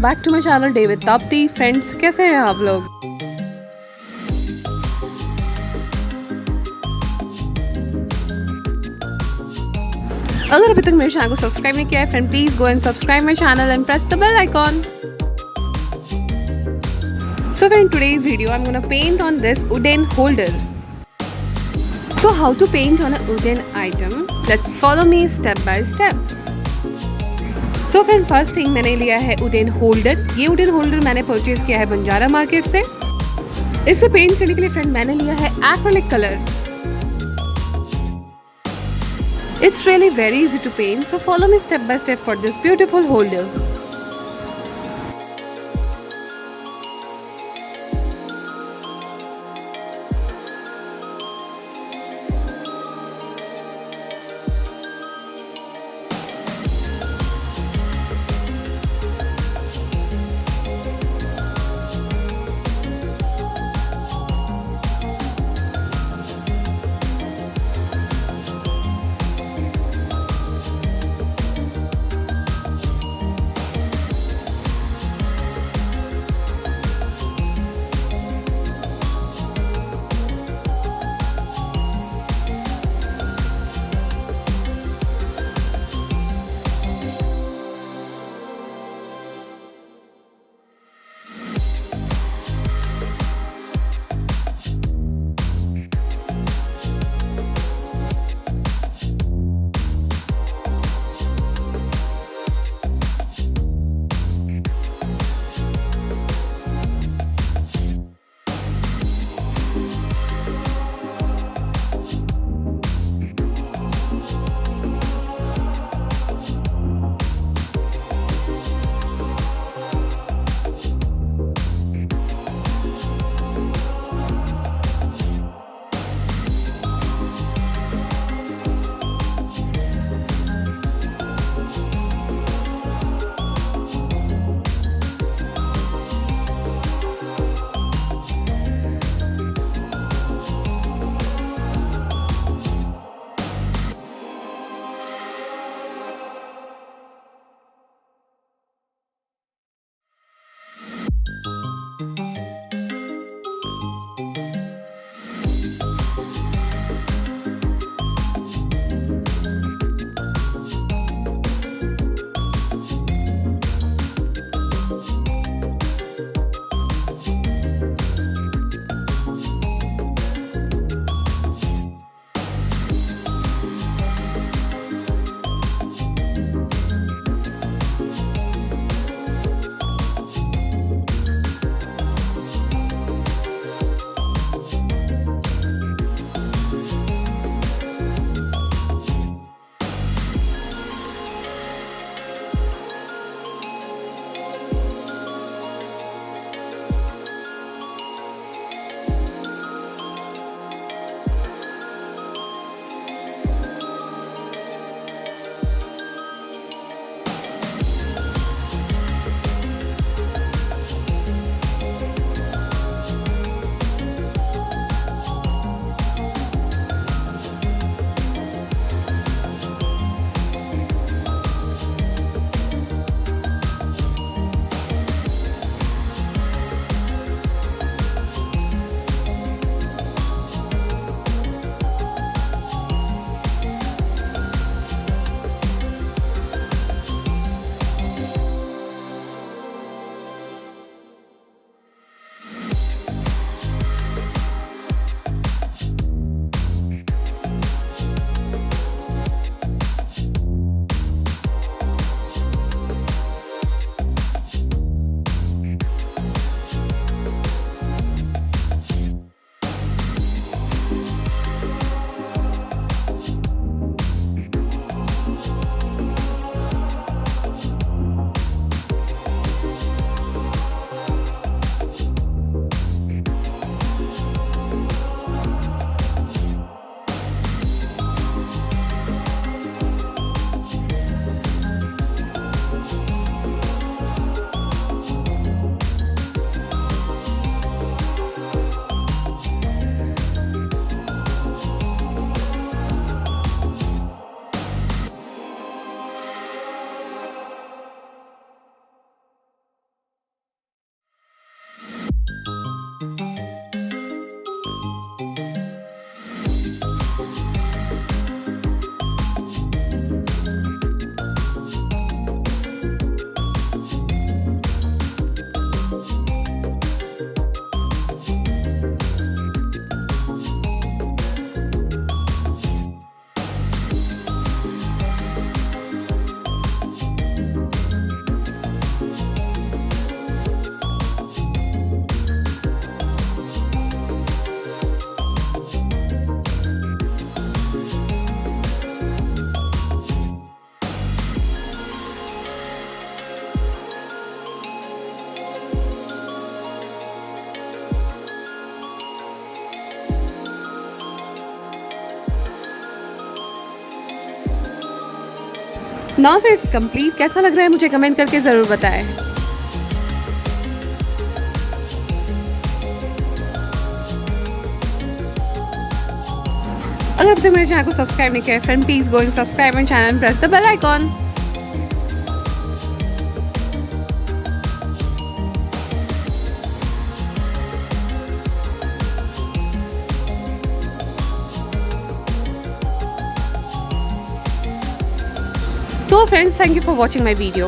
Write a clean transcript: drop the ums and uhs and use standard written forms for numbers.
Welcome back to my channel day with Tapti. Friends, कैसे हैं आप लोग? अगर अभी तक मेरे चैनल को सब्सक्राइब नहीं किया है friend, please go and subscribe my channel and press the bell icon. So in today's video I'm gonna paint on this wooden holder. So how to paint on a wooden item? Let's follow me step by step. So friend, first thing मैंने लिया है wooden holder. ये wooden holder मैंने purchase किया है Banjara market से. इस पे पेंट करने के लिए फ्रेंड मैंने लिया है acrylic color. It's really very easy to paint, so follow me step by step for this beautiful holder. Now फिर इट्स कंप्लीट। कैसा लग रहा है मुझे कमेंट करके ज़रूर बताएं। अगर अब तक मेरे चैनल को सब्सक्राइब नहीं किया है friend, please go and subscribe my channel and press the bell icon. So friends, thank you for watching my video.